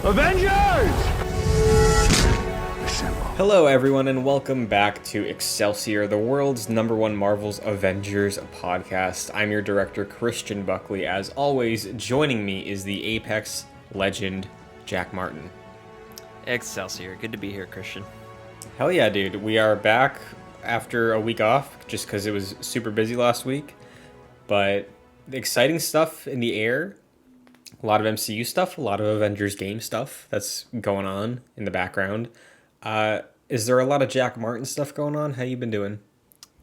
Avengers! Assemble. Hello everyone and welcome back to Excelsior, the world's #1 Marvel's Avengers podcast. I'm your director, Christian Buckley. As always, joining me is the Apex legend, Jack Martin. Excelsior. Good to be here, Christian. Hell yeah, dude. We are back after a week off, just because it was super busy last week. But exciting stuff in the air. A lot of MCU stuff, a lot of Avengers game stuff that's going on in the background. Is there a lot of Jack Martin stuff going on? How you been doing?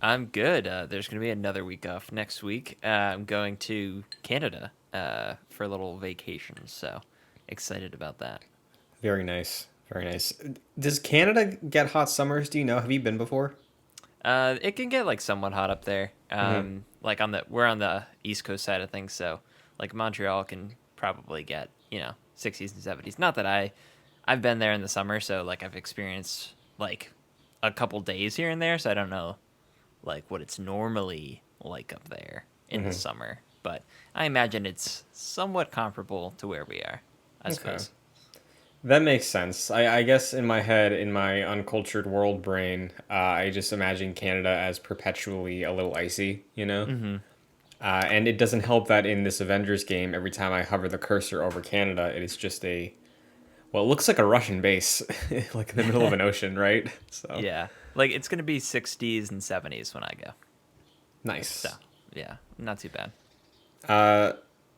I'm good. There's going to be another week off next week. I'm going to Canada for a little vacation, so excited about that. Very nice. Very nice. Does Canada get hot summers? Do you know? Have you been before? It can get like somewhat hot up there. Like we're on the East Coast side of things, so like Montreal can probably get 60s and 70s. Not that I've been there in the summer, so like I've experienced like a couple days here and there, so I don't know like what it's normally like up there in the summer, but I imagine it's somewhat comparable to where we are, I suppose. That makes sense. I guess in my head, in my uncultured world brain, I just imagine Canada as perpetually a little icy, and it doesn't help that in this Avengers game, every time I hover the cursor over Canada, it is just it looks like a Russian base, like in the middle of an ocean, right? So Yeah, like it's going to be 60s and 70s when I go. Nice. So, yeah, not too bad.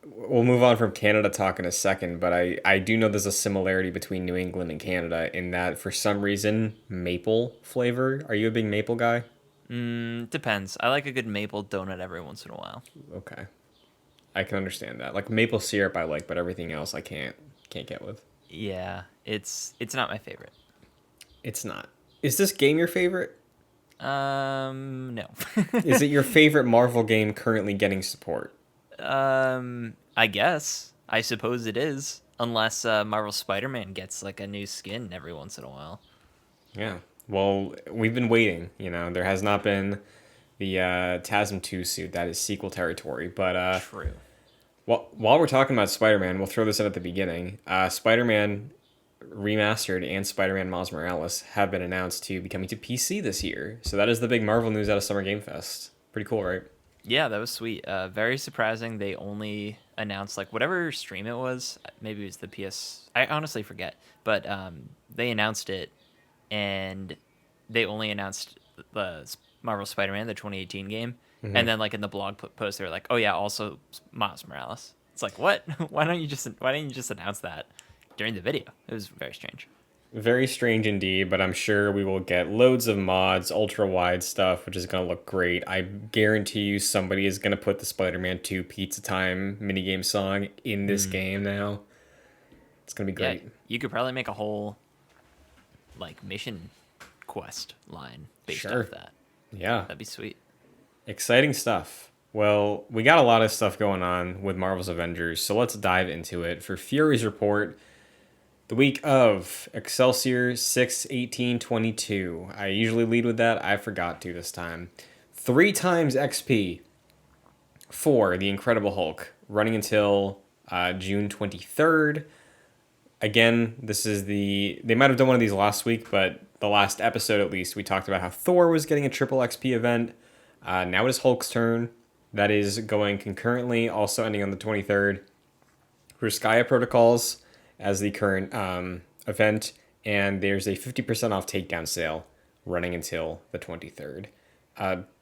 We'll move on from Canada talk in a second, but I do know there's a similarity between New England and Canada in that, for some reason, maple flavor. Are you a big maple guy? Depends. I like a good maple donut every once in a while. Okay. I can understand that. Like maple syrup I like, but everything else I can't get with. Yeah, it's not my favorite. It's not. Is this game your favorite? No. Is it your favorite Marvel game currently getting support? I guess. I suppose it is. Unless Marvel Spider-Man gets like a new skin every once in a while. Yeah. Well, we've been waiting, There has not been the TASM 2 suit. That is sequel territory. But True. well, while we're talking about Spider-Man, we'll throw this in at the beginning. Spider-Man Remastered and Spider-Man Miles Morales have been announced to be coming to PC this year. So that is the big Marvel news out of Summer Game Fest. Pretty cool, right? Yeah, that was sweet. Very surprising. They only announced like whatever stream it was. Maybe it was the PS. I honestly forget. But they announced it, and they only announced the Marvel Spider-Man, the 2018 game. And then like in the blog post, they were like, "Oh yeah, also Miles Morales." It's like, what? Why didn't you just announce that during the video? It was very strange. Very strange indeed, but I'm sure we will get loads of mods, ultra-wide stuff, which is going to look great. I guarantee you somebody is going to put the Spider-Man 2 Pizza Time minigame song in this game now. It's going to be great. Yeah, you could probably make a whole like mission quest line based off that. Yeah. That'd be sweet. Exciting stuff. Well, we got a lot of stuff going on with Marvel's Avengers, so let's dive into it. For Fury's report, the week of Excelsior 6/18/22. I usually lead with that. I forgot to this time. 3 times XP for the Incredible Hulk, running until June 23rd. Again, this is they might have done one of these last week, but the last episode at least, we talked about how Thor was getting a triple XP event. Now it is Hulk's turn. That is going concurrently, also ending on the 23rd. Ruskaya Protocols as the current event, and there's a 50% off takedown sale running until the 23rd.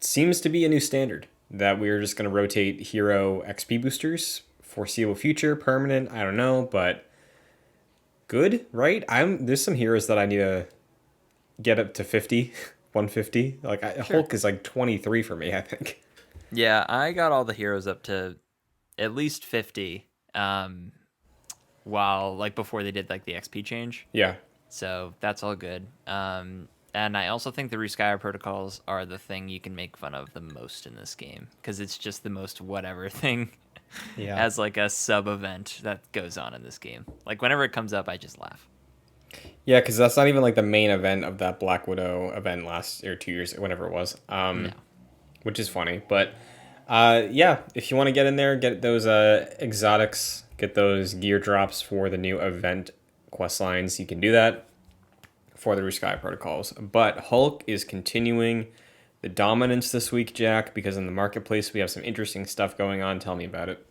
Seems to be a new standard that we're just going to rotate hero XP boosters, foreseeable future, permanent, I don't know, but good, right? There's some heroes that I need to get up to 50, 150. Like Sure. Hulk is like 23 for me, I think. Yeah, I got all the heroes up to at least 50. While like before they did like the XP change. Yeah. So that's all good. And I also think the Ruskaya protocols are the thing you can make fun of the most in this game, because it's just the most whatever thing as like a sub event that goes on in this game. Like whenever it comes up, I just laugh. Yeah, because that's not even like the main event of that Black Widow event last or 2 years, whatever it was. No. Which is funny, but yeah, if you want to get in there, get those exotics, get those gear drops for the new event quest lines, you can do that for the Sky protocols. But Hulk is continuing the dominance this week, Jack, because in the marketplace we have some interesting stuff going on. Tell me about it.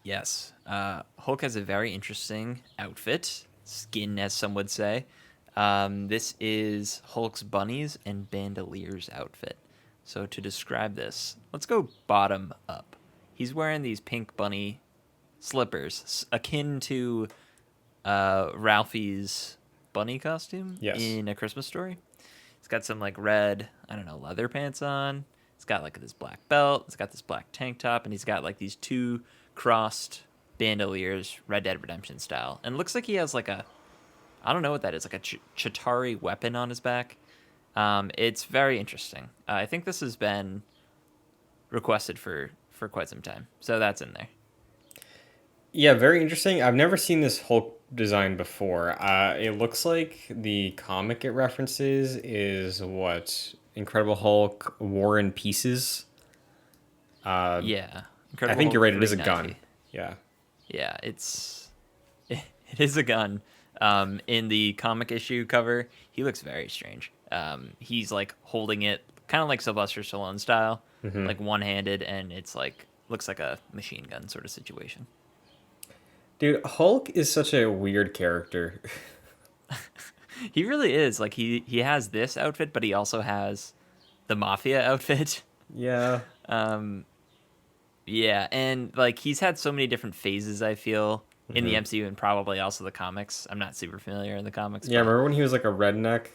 Yes. Hulk has a very interesting outfit, skin, as some would say. This is Hulk's bunnies and bandoliers outfit. So to describe this, let's go bottom up. He's wearing these pink bunny slippers, akin to Ralphie's bunny costume Yes. in A Christmas Story. He's got some like red, I don't know, leather pants on. He's got like this black belt. He's got this black tank top, and he's got like these two crossed bandoliers, Red Dead Redemption style. And it looks like he has like a, I don't know what that is, like a Chitauri weapon on his back. It's very interesting. I think this has been requested for quite some time, so that's in there. Yeah, very interesting. I've never seen this Hulk design before. It looks like the comic it references is what Incredible Hulk War and Pieces. Yeah, I Incredible think Hulk you're right. It is a 390. gun. Yeah. Yeah, it is a gun. In the comic issue cover, he looks very strange. He's like holding it kind of like Sylvester Stallone style, like one-handed, and it's like looks like a machine gun sort of situation. Dude, Hulk is such a weird character. He really is. Like he has this outfit, but he also has the mafia outfit. Yeah. Yeah, and like he's had so many different phases, I feel, in the MCU and probably also the comics. I'm not super familiar in the comics. Yeah, but remember when he was like a redneck?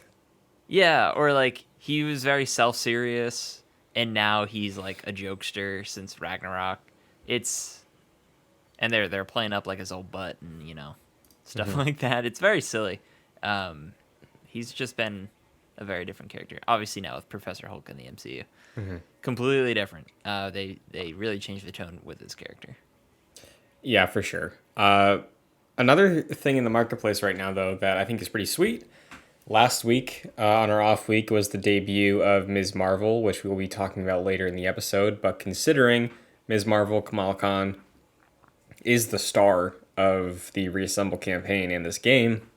yeah, or like he was very self-serious and now he's like a jokester since Ragnarok. It's and they're playing up like his old butt and, you know, stuff like that. It's very silly. He's just been a very different character. Obviously now with Professor Hulk in the MCU. Completely different. They really changed the tone with his character. Yeah, for sure. Another thing in the marketplace right now, though, that I think is pretty sweet. Last week, on our off week, was the debut of Ms. Marvel, which we will be talking about later in the episode. But considering Ms. Marvel, Kamala Khan, is the star of the Reassemble campaign in this game,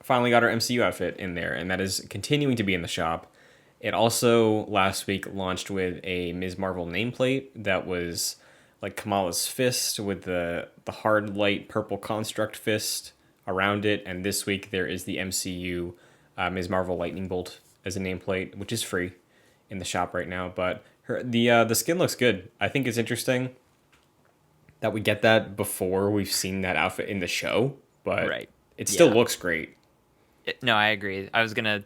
finally got our MCU outfit in there, and that is continuing to be in the shop. It also, last week, launched with a Ms. Marvel nameplate that was like Kamala's fist with the hard light purple construct fist around it, and this week there is the MCU Ms. Marvel lightning bolt as a nameplate, which is free in the shop right now. But the skin looks good. I think it's interesting that we get that before we've seen that outfit in the show, but Right. it still Yeah. looks great. No, I agree. I was gonna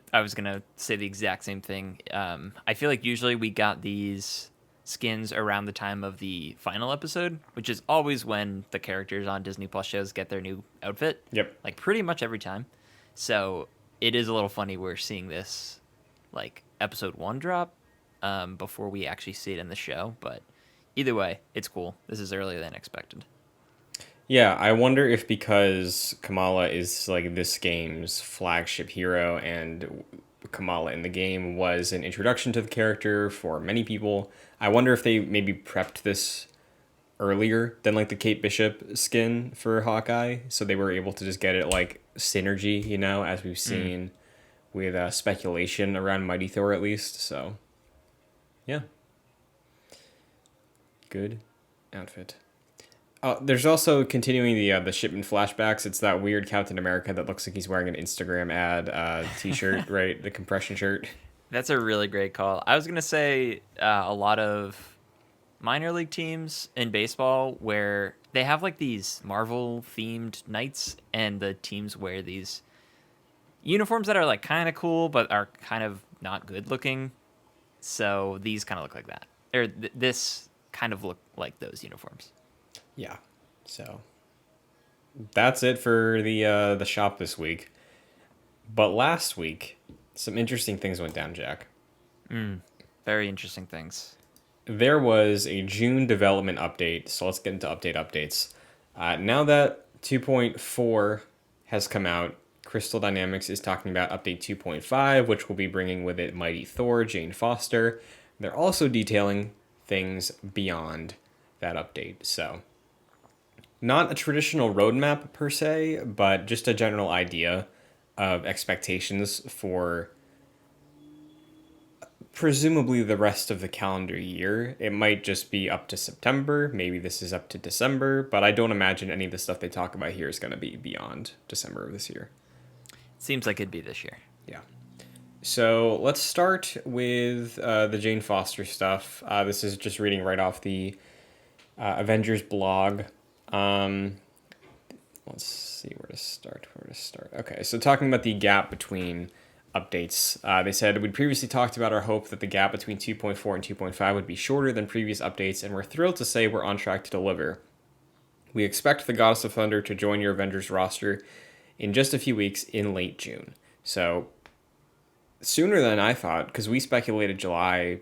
say the exact same thing. I feel like usually we got these skins around the time of the final episode, which is always when the characters on Disney Plus shows get their new outfit. Yep. Like pretty much every time. So it is a little funny we're seeing this like episode 1 drop before we actually see it in the show, but either way, it's cool. This is earlier than expected. Yeah, I wonder if because Kamala is like this game's flagship hero and Kamala in the game was an introduction to the character for many people, I wonder if they maybe prepped this earlier than like the Kate Bishop skin for Hawkeye, so they were able to just get it like synergy, you know, as we've seen with speculation around Mighty Thor at least. So, yeah, good outfit. There's also continuing the shipment flashbacks. It's that weird Captain America that looks like he's wearing an Instagram ad t-shirt, right? The compression shirt. That's a really great call. I was going to say a lot of minor league teams in baseball where they have like these Marvel themed nights and the teams wear these uniforms that are like kind of cool but are kind of not good looking. So these kind of look like that. Or this kind of look like those uniforms. Yeah. So that's it for the shop this week. But last week, some interesting things went down, Jack. Very interesting things. There was a June development update, so let's get into updates. Now that 2.4 has come out, Crystal Dynamics is talking about update 2.5, which will be bringing with it Mighty Thor, Jane Foster. They're also detailing things beyond that update. So Not a traditional roadmap per se, but just a general idea of expectations for presumably the rest of the calendar year. It might just be up to September. Maybe this is up to December, but I don't imagine any of the stuff they talk about here is going to be beyond December of this year. Seems like it'd be this year. Yeah. So let's start with the Jane Foster stuff. This is just reading right off the Avengers blog. Um, let's see where to start. Okay, so talking about the gap between updates, they said we'd previously talked about our hope that the gap between 2.4 and 2.5 would be shorter than previous updates, and we're thrilled to say we're on track to deliver. We expect the Goddess of Thunder to join your Avengers roster in just a few weeks in late June. So sooner than I thought, because we speculated July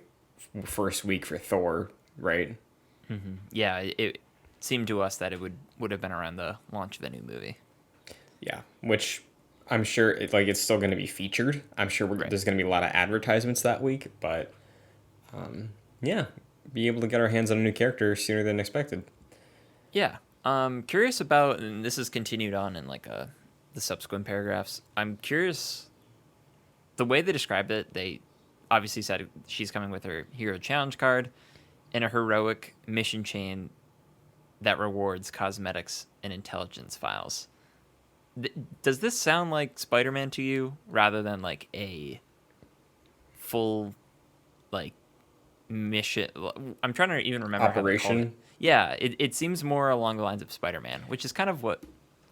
first week for Thor, right? Yeah, it seemed to us that it would have been around the launch of the new movie. Yeah, which I'm sure it's still going to be featured. I'm sure Right. there's going to be a lot of advertisements that week, but yeah, be able to get our hands on a new character sooner than expected. Yeah. Curious about, and this is continued on in like the subsequent paragraphs. I'm curious, the way they described it, they obviously said she's coming with her hero challenge card and a heroic mission chain that rewards cosmetics and intelligence files. Does this sound like Spider-Man to you rather than like a full like mission? I'm trying to even remember how they called it. Operation. Yeah, it seems more along the lines of Spider-Man, which is kind of what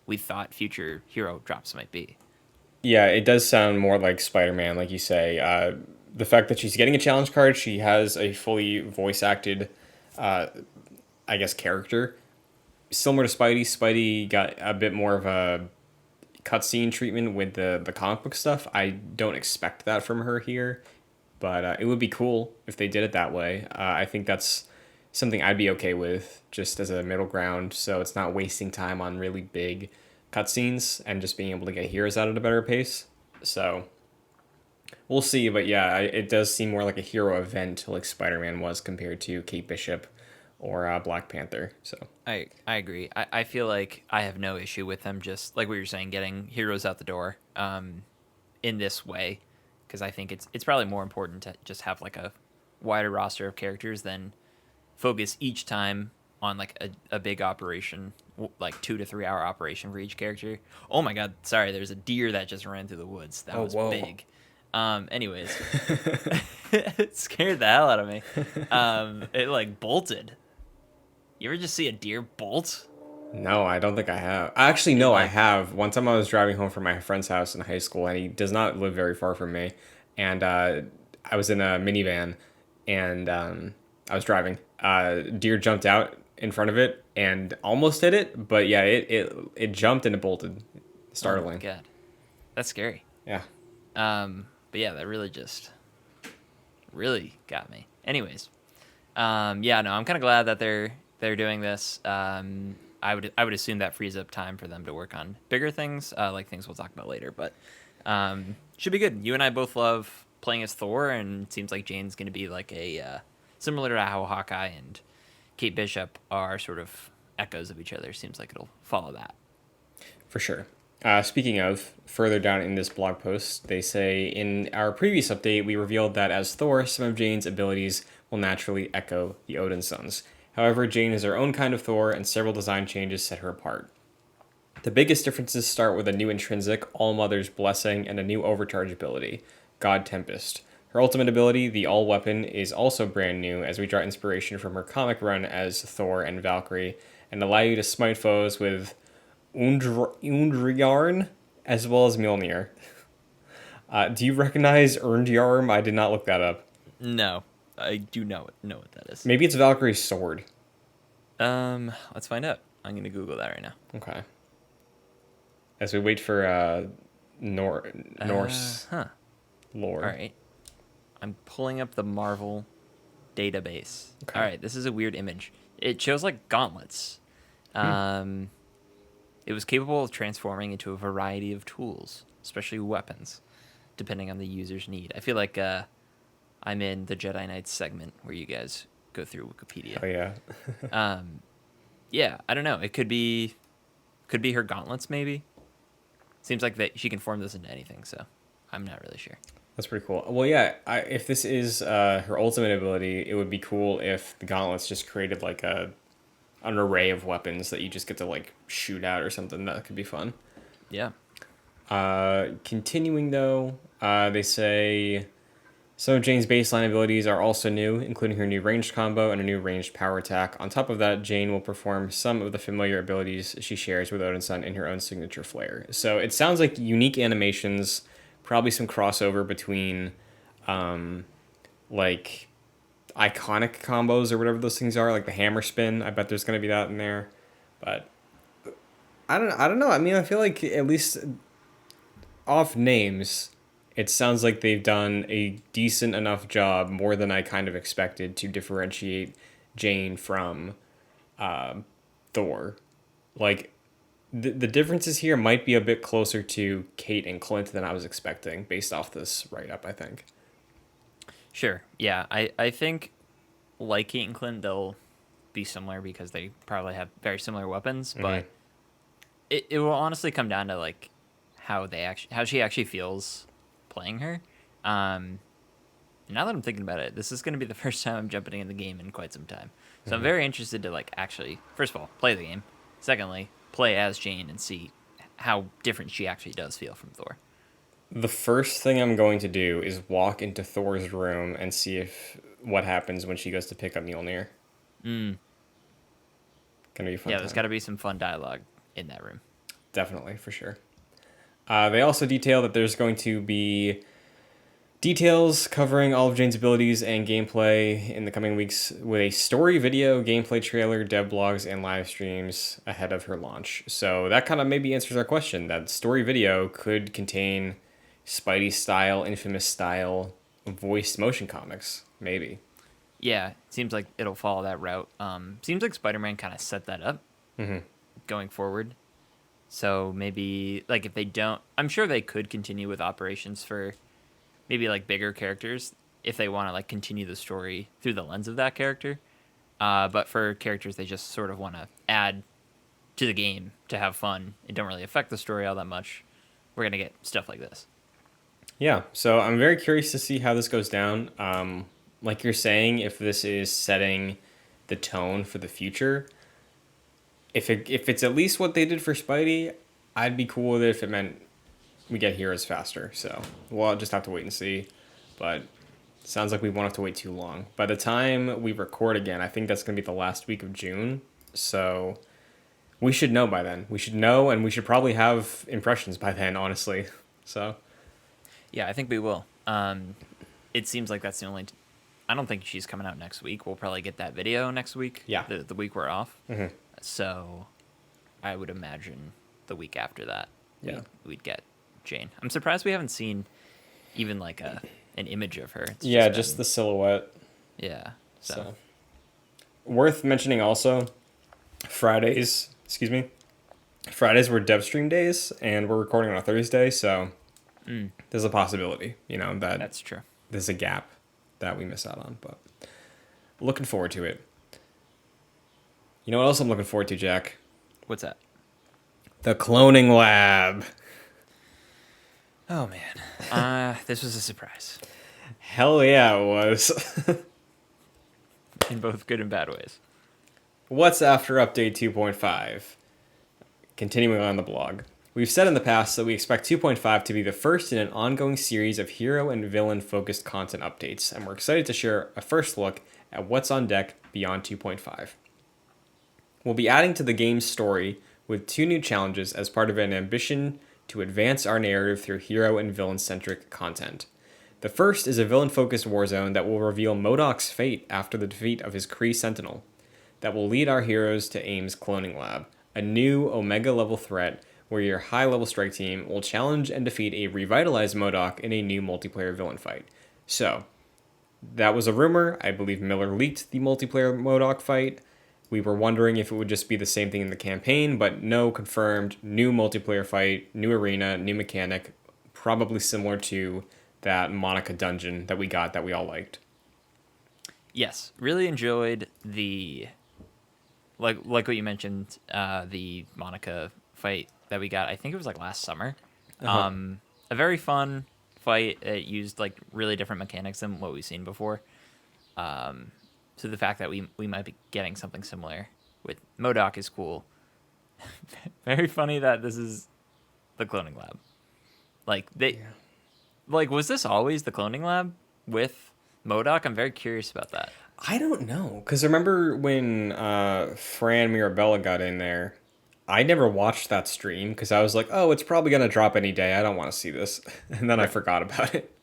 we thought future hero drops might be. Yeah, it does sound more like Spider-Man, like you say. The fact that she's getting a challenge card, she has a fully voice acted, I guess, character. Similar to Spidey, Spidey got a bit more of a cutscene treatment with the comic book stuff. I don't expect that from her here, but it would be cool if they did it that way. I think that's something I'd be okay with, just as a middle ground, so it's not wasting time on really big cutscenes and just being able to get heroes out at a better pace. So we'll see, but yeah, it does seem more like a hero event like Spider-Man was compared to Kate Bishop or Black Panther. So I agree. I feel like I have no issue with them just like what you're saying, getting heroes out the door in this way, because I think it's probably more important to just have like a wider roster of characters than focus each time on like a big operation, like 2 to 3 hour operation for each character. Oh my god, sorry, there's a deer that just ran through the woods. That was whoa. big. Anyways, it scared the hell out of me. It like bolted. You ever just see a deer bolt? No, I don't think I have. Actually, no, I Like, have. One time I was driving home from my friend's house in high school, and he does not live very far from me. And I was in a minivan, and I was driving. Deer jumped out in front of it and almost hit it, but yeah, it jumped and it bolted. oh my Startling. god, that's scary. Yeah. But yeah, that really got me. Anyways, yeah, no, I'm kind of glad that they're doing this. I would assume that frees up time for them to work on bigger things, like things we'll talk about later. But should be good. You and I both love playing as Thor, and it seems like Jane's going to be like a similar to how Hawkeye and Kate Bishop are sort of echoes of each other. Seems like it'll follow that. For sure. Speaking of, further down in this blog post, they say, in our previous update, we revealed that as Thor, some of Jane's abilities will naturally echo the Odin sons. However, Jane is her own kind of Thor, and several design changes set her apart. The biggest differences start with a new intrinsic, All Mother's Blessing, and a new overcharge ability, God Tempest. Her ultimate ability, the All Weapon, is also brand new, as we draw inspiration from her comic run as Thor and Valkyrie, and allow you to smite foes with Undrjarn, as well as Mjolnir. Do you recognize Undrjarn? I did not look that up. No, I do know what that is. Maybe it's Valkyrie's sword. Let's find out. I'm gonna Google that right now. Okay. As we wait for Norse lore. All right. I'm pulling up the Marvel database. Okay. All right, this is a weird image. It shows like gauntlets. It was capable of transforming into a variety of tools, especially weapons, depending on the user's need. I feel like I'm in the Jedi Knights segment where you guys go through Wikipedia. Oh, yeah. Yeah, I don't know. It could be her gauntlets maybe. Seems like that she can form this into anything, so I'm not really sure. That's pretty cool. Well, yeah, if this is her ultimate ability, it would be cool if the gauntlets just created like an array of weapons that you just get to like shoot out or something. That could be fun. Yeah. Continuing though, they say some of Jane's baseline abilities are also new, including her new ranged combo and a new ranged power attack. On top of that, Jane will perform some of the familiar abilities she shares with Odin's Son in her own signature flair. So it sounds like unique animations, probably some crossover between like iconic combos or whatever those things are, like the hammer spin. I bet there's going to be that in there. But I don't know. I mean, I feel like at least off names, it sounds like they've done a decent enough job, more than I kind of expected, to differentiate Jane from Thor. Like, the differences here might be a bit closer to Kate and Clint than I was expecting, based off this write up, I think. Sure. Yeah. I think like Kate and Clint, they'll be similar because they probably have very similar weapons, but it will honestly come down to like how she actually feels playing her. Um, Now that I'm thinking about it, this is going to be the first time I'm jumping in the game in quite some time. So I'm very interested to like actually, first of all, play the game. Secondly, play as Jane and see how different she actually does feel from Thor. The first thing I'm going to do is walk into Thor's room and see if what happens when she goes to pick up Mjolnir. Mm. Gonna be a fun Yeah, there's time. got to be some fun dialogue in that room. Definitely, for sure. They also detail that there's going to be details covering all of Jane's abilities and gameplay in the coming weeks with a story video, gameplay trailer, dev blogs, and live streams ahead of her launch. So that kind of maybe answers our question. That story video could contain Spidey style, Infamous style, voiced motion comics. Maybe. Yeah, it seems like it'll follow that route. Seems like Spider-Man kind of set that up going forward. So maybe like if they don't, I'm sure they could continue with operations for maybe like bigger characters if they want to like continue the story through the lens of that character. But for characters they just sort of want to add to the game to have fun, it don't really affect the story all that much. We're gonna get stuff like this. Yeah, so I'm very curious to see how this goes down. Like you're saying, if this is setting the tone for the future, if it's at least what they did for Spidey, I'd be cool with it if it meant we get heroes faster. So we'll just have to wait and see. But sounds like we won't have to wait too long. By the time we record again, I think that's gonna be the last week of June. So we should know by then. We should know, and we should probably have impressions by then. Honestly, so. Yeah, I think we will. It seems like that's the only. I don't think she's coming out next week. We'll probably get that video next week. Yeah. The week we're off. So, I would imagine the week after that, Yeah. we'd get Jane. I'm surprised we haven't seen even like an image of her. It's Yeah, been- just the silhouette. yeah. So, Worth mentioning also, Fridays, excuse me, Fridays were dev stream days, and we're recording on a Thursday, so there's a possibility, that that's true. there's a gap that we miss out on, but looking forward to it. You know what else I'm looking forward to, Jack? What's that? The cloning lab. Oh man, this was a surprise Hell yeah, it was. in both good and bad ways. What's after update 2.5? Continuing on the blog. We've said in the past that we expect 2.5 to be the first in an ongoing series of hero and villain focused content updates, and we're excited to share a first look at what's on deck beyond 2.5. We'll be adding to the game's story with 2 new challenges as part of an ambition to advance our narrative through hero and villain centric content. The first is a villain focused warzone that will reveal MODOK's fate after the defeat of his Kree Sentinel, that will lead our heroes to AIM's cloning lab, a new Omega level threat where your high level strike team will challenge and defeat a revitalized MODOK in a new multiplayer villain fight. So, that was a rumor. I believe Miller leaked the multiplayer MODOK fight. We were wondering if it would just be the same thing in the campaign, but no, confirmed. New multiplayer fight, new arena, new mechanic, probably similar to that Monica dungeon that we got that we all liked. Yes, really enjoyed the like what you mentioned, the Monica fight that we got. I think it was like last summer. Uh-huh. A very fun fight. It used like really different mechanics than what we've seen before. So the fact that we might be getting something similar with MODOK is cool. Very funny that this is the cloning lab. Like they Yeah. like was this always the cloning lab with MODOK? I'm very curious about that. I don't know, because remember when Fran Mirabella got in there? I never watched that stream because I was like, oh, it's probably gonna drop any day. I don't want to see this, and then I Right. forgot about it.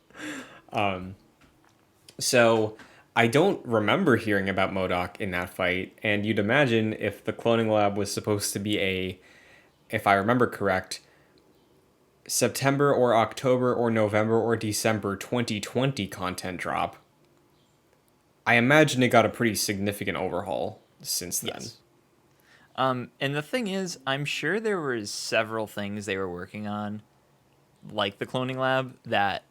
So I don't remember hearing about MODOK in that fight, and you'd imagine if the cloning lab was supposed to be if I remember correct, September or October or November or December 2020 content drop. I imagine it got a pretty significant overhaul since then. Yes. And the thing is, I'm sure there was several things they were working on, like the cloning lab, that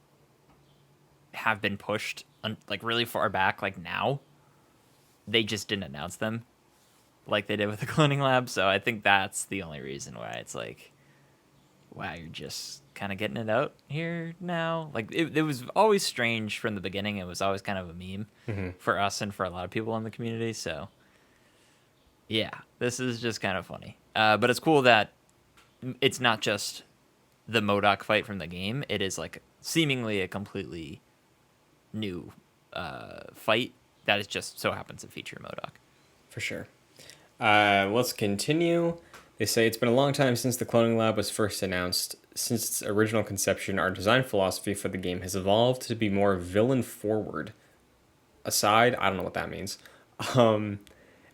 have been pushed like really far back. Like now, they just didn't announce them like they did with the cloning lab. So I think that's the only reason why it's like, wow, you're just kind of getting it out here now. Like it was always strange from the beginning. It was always kind of a meme for us and for a lot of people in the community. So yeah, this is just kind of funny. But it's cool that it's not just the MODOK fight from the game. It is like seemingly a completely new fight that is just so happens to feature MODOK. For sure. Let's continue. They say it's been a long time since the cloning lab was first announced. Since its original conception, our design philosophy for the game has evolved to be more villain forward. Aside, I don't know what that means. Um,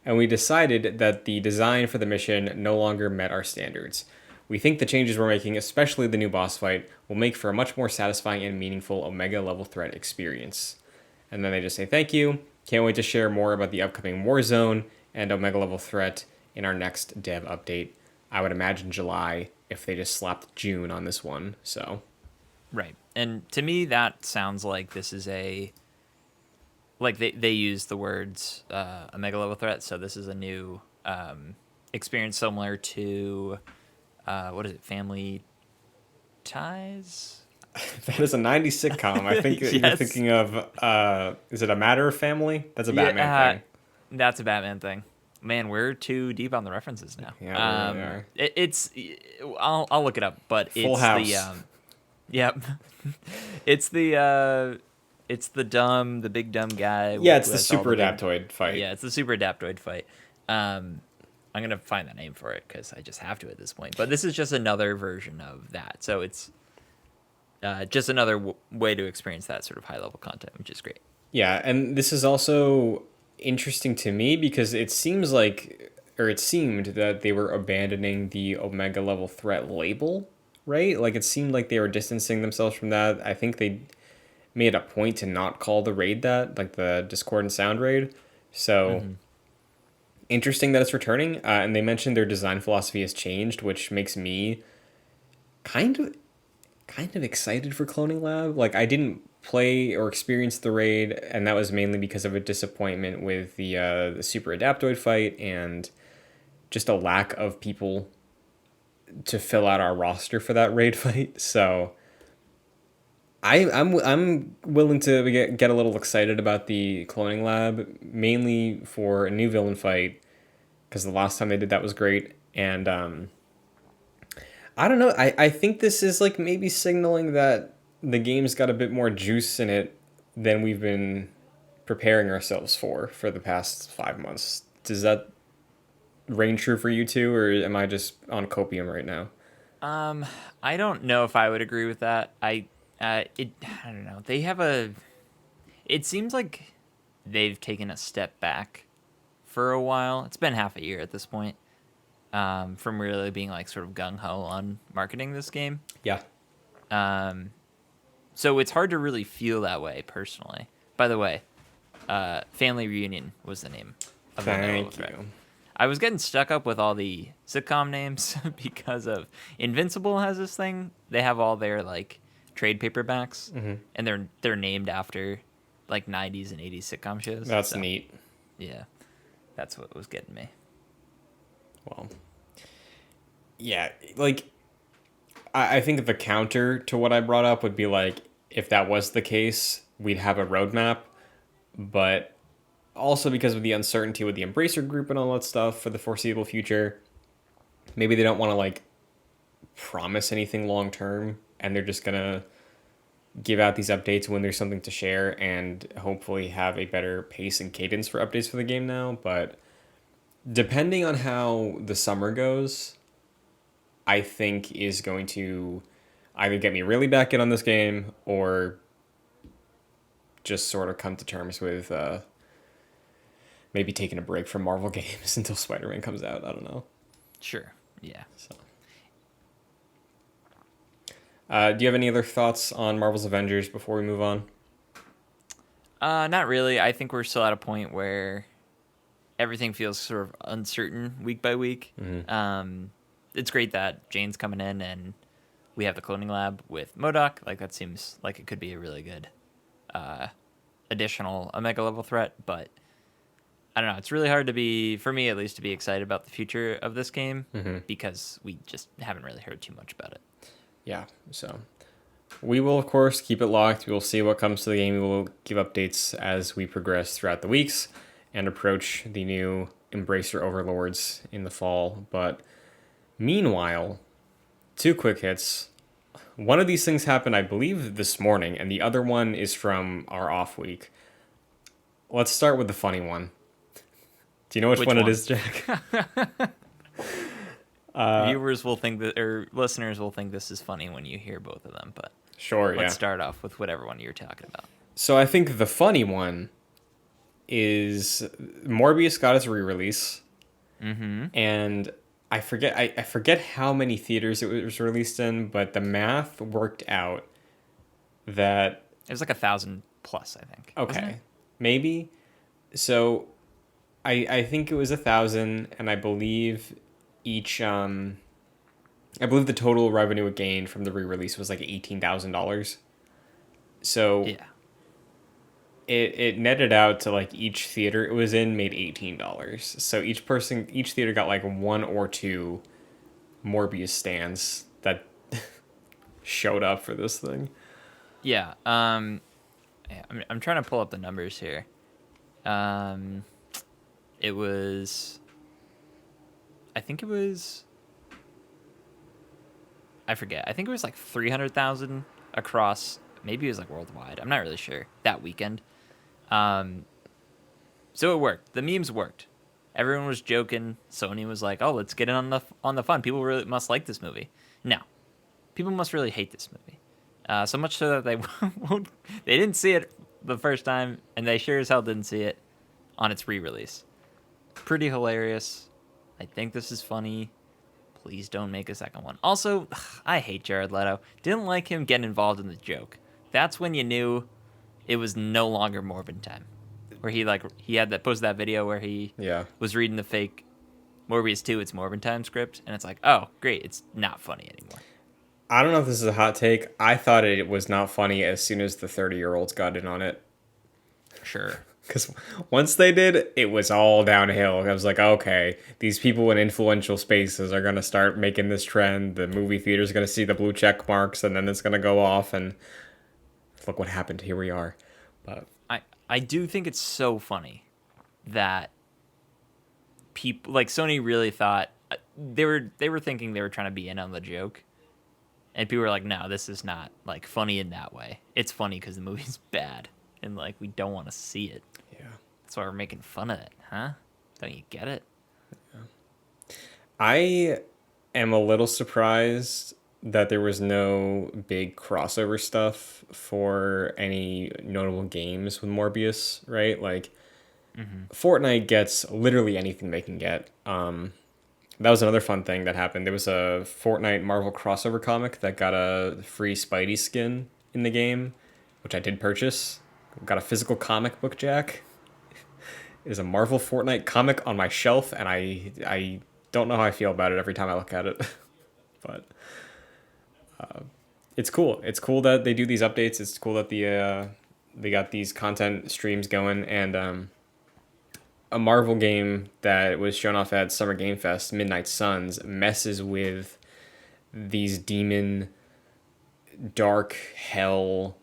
and we decided that the design for the mission no longer met our standards. We think the changes we're making, especially the new boss fight, will make for a much more satisfying and meaningful Omega level threat experience. And then they just say thank you. Can't wait to share more about the upcoming Warzone and Omega level threat in our next dev update. I would imagine July if they just slapped June on this one. So, Right. And to me, that sounds like this is a like they use the words a mega level threat. So this is a new experience similar to what is it? Family Ties. that is a 90s sitcom. I think you're Yes. thinking of, is it A Matter of Family? That's a Batman Yeah, thing. that's a Batman thing. Man, we're too deep on the references now. Yeah, we really are. It's I'll look it up, but Full it's House. the yep, it's the big dumb guy. Yeah, it's who the has all Super big- Adaptoid fight. Yeah, it's the Super Adaptoid fight. I'm gonna find that name for it because I just have to at this point. But this is just another version of that, so it's just another way to experience that sort of high level content, which is great. Yeah, and this is also interesting to me because it seems like, or it seemed that they were abandoning the Omega level threat label, right? Like it seemed like they were distancing themselves from that. I think they made a point to not call the raid that, like the Discordant Sound raid. So interesting that it's returning. And they mentioned their design philosophy has changed, which makes me kind of excited for Cloning Lab. Like I didn't play or experience the raid, and that was mainly because of a disappointment with the Super Adaptoid fight and just a lack of people to fill out our roster for that raid fight. So I'm willing to get a little excited about the Cloning Lab, mainly for a new villain fight, because the last time they did that was great. And I don't know. I think this is like maybe signaling that the game's got a bit more juice in it than we've been preparing ourselves for the past 5 months. Does that reign true for you too, or am I just on copium right now? I don't know if I would agree with that. I don't know. They have a. It seems like they've taken a step back for a while. It's been half a year at this point. From really being like sort of gung ho on marketing this game. Yeah. So it's hard to really feel that way personally. By the way, Family Reunion was the name of the Thank thread. you. I was getting stuck up with all the sitcom names because of Invincible has this thing. They have all their like trade paperbacks, and they're named after like 90s and 80s sitcom shows. That's So, neat. Yeah, that's what was getting me. Well, yeah, like I think the counter to what I brought up would be like if that was the case, we'd have a roadmap, but also because of the uncertainty with the Embracer group and all that stuff for the foreseeable future, maybe they don't want to like promise anything long term and they're just gonna give out these updates when there's something to share and hopefully have a better pace and cadence for updates for the game now. But depending on how the summer goes, I think is going to either get me really back in on this game or just sort of come to terms with maybe taking a break from Marvel games until Spider-Man comes out. I don't know. Sure. Yeah. So, do you have any other thoughts on Marvel's Avengers before we move on? Not really. I think we're still at a point where everything feels sort of uncertain week by week. It's great that Jane's coming in and we have the cloning lab with MODOK. Like, that seems like it could be a really good additional Omega level threat, but I don't know. It's really hard to be, for me at least, to be excited about the future of this game because we just haven't really heard too much about it. Yeah, so we will, of course, keep it locked. We will see what comes to the game. We will give updates as we progress throughout the weeks and approach the new Embracer Overlords in the fall. But meanwhile, two quick hits. One of these things happened, I believe, this morning, and the other one is from our off week. Let's start with the funny one. Do you know which one it is, Jack? Viewers will think that, or listeners will think this is funny when you hear both of them, but sure, let's start off with whatever one you're talking about. So I think the funny one is Morbius got its re-release, and I forget how many theaters it was released in, but the math worked out that it was like 1,000 plus, I think. Okay, maybe. So I think it was 1,000, and I believe each I believe the total revenue it gained from the re-release was like $18,000. So yeah, it netted out to like each theater it was in made $18. So each theater got like one or two Morbius stands that showed up for this thing. Yeah. I'm trying to pull up the numbers here. It was. I think it was. I forget. I think it was like 300,000 across. Maybe it was like worldwide. I'm not really sure. That weekend. So it worked. The memes worked. Everyone was joking. Sony was like, "Oh, let's get in on the fun. People really must like this movie." No, people must really hate this movie. So much so that they won't. They didn't see it the first time, and they sure as hell didn't see it on its re-release. Pretty hilarious. I think this is funny. Please don't make a second one. Also, I hate Jared Leto. Didn't like him getting involved in the joke. That's when you knew it was no longer Morbin time. Where he had that posted that video where he was reading the fake Morbius 2 It's Morbin Time script, and it's like, oh, great, it's not funny anymore. I don't know if this is a hot take. I thought it was not funny as soon as the 30-year-olds got in on it. Sure. Because once they did, it was all downhill. I was like, okay, these people in influential spaces are going to start making this trend. The movie theater's going to see the blue check marks, and then it's going to go off, and look what happened. Here we are. But I do think it's so funny that people, like Sony really thought, they were thinking they were trying to be in on the joke. And people were like, no, this is not like funny in that way. It's funny because the movie's bad. And like, we don't want to see it. yeah. That's why we're making fun of it, huh? Don't you get it? Yeah. I am a little surprised that there was no big crossover stuff for any notable games with Morbius, right? Like, Fortnite gets literally anything they can get. That was another fun thing that happened. There was a Fortnite Marvel crossover comic that got a free Spidey skin in the game, which I did purchase. Got a physical comic book, Jack. It is a Marvel Fortnite comic on my shelf, and I don't know how I feel about it every time I look at it. But it's cool. It's cool that they do these updates. It's cool that they got these content streams going. And a Marvel game that was shown off at Summer Game Fest, Midnight Suns, messes with these demon, dark, hell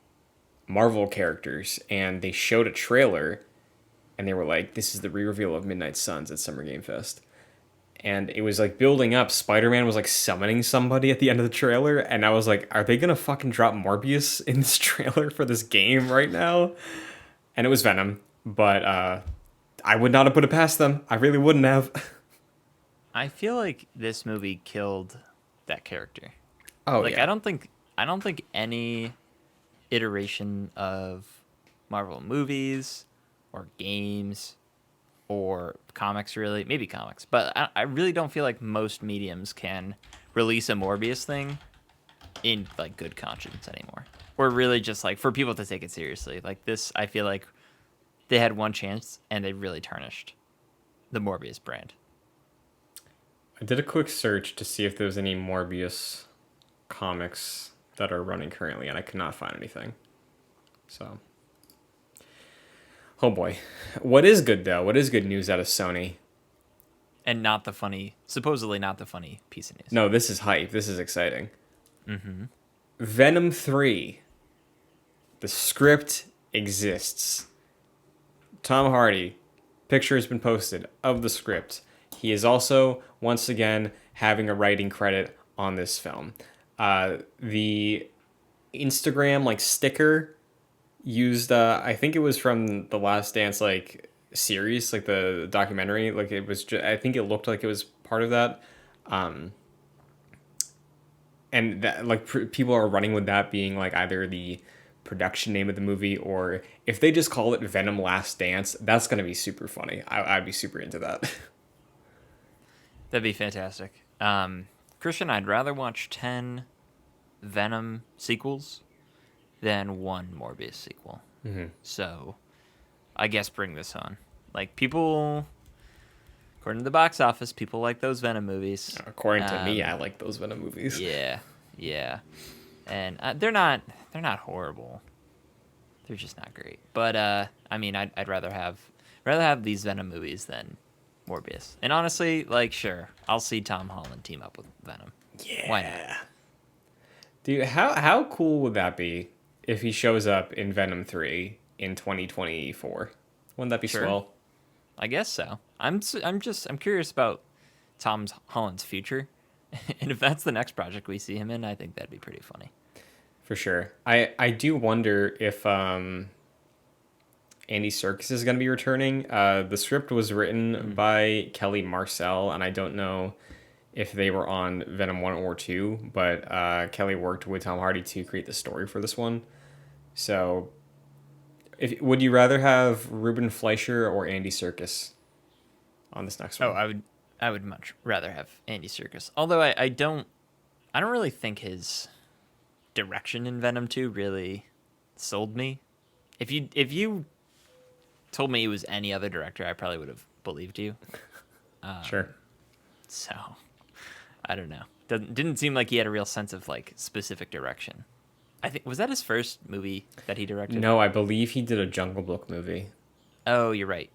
Marvel characters, and they showed a trailer, and they were like, "This is the re-reveal of Midnight Suns at Summer Game Fest." And it was like building up. Spider-Man was like summoning somebody at the end of the trailer, and I was like, "Are they gonna fucking drop Morbius in this trailer for this game right now?" And it was Venom, but I would not have put it past them. I really wouldn't have. I feel like this movie killed that character. Oh Like yeah, I don't think any iteration of Marvel movies or games or comics, really, maybe comics, but I really don't feel like most mediums can release a Morbius thing in like good conscience anymore, or really just like for people to take it seriously. Like this, I feel like they had one chance and they really tarnished the Morbius brand. I did a quick search to see if there was any Morbius comics that are running currently, and I could not find anything. So, oh boy, what is good though? What is good news out of Sony? And not the funny, supposedly not the funny piece of news. No, this is hype. This is exciting. Venom 3. The script exists. Tom Hardy. Picture has been posted of the script. He is also, once again, having a writing credit on this film. The Instagram, like, sticker used, I think it was from the Last Dance, like, series, like the documentary. Like, it was just, I think it looked like it was part of that. And that like people are running with that being like either the production name of the movie, or if they just call it Venom Last Dance, that's gonna be super funny. I'd be super into that. That'd be fantastic. Christian, I'd rather watch 10 Venom sequels than one Morbius sequel. So, I guess bring this on. Like, people, according to the box office, people like those Venom movies. According to me, I like those Venom movies. Yeah, yeah. And they're not horrible. They're just not great. But I mean, I'd rather have these Venom movies than Morbius. And honestly, like, sure, I'll see Tom Holland team up with Venom. Yeah. Why not? Dude, how cool would that be if he shows up in Venom 3 in 2024? Wouldn't that be Sure. swell? I guess so. I'm curious about Tom Holland's future, and if that's the next project we see him in, I think that'd be pretty funny. For sure. I do wonder if Andy Serkis is going to be returning. The script was written by Kelly Marcel, and I don't know if they were on Venom 1 or 2, but Kelly worked with Tom Hardy to create the story for this one. So, would you rather have Ruben Fleischer or Andy Serkis on this next one? Oh, I would much rather have Andy Serkis. Although I don't really think his direction in Venom 2 really sold me. If you told me it was any other director, I probably would have believed you. Sure. So, I don't know. Didn't seem like he had a real sense of like specific direction. I think was that his first movie that he directed? No, I believe he did a Jungle Book movie. Oh, you're right.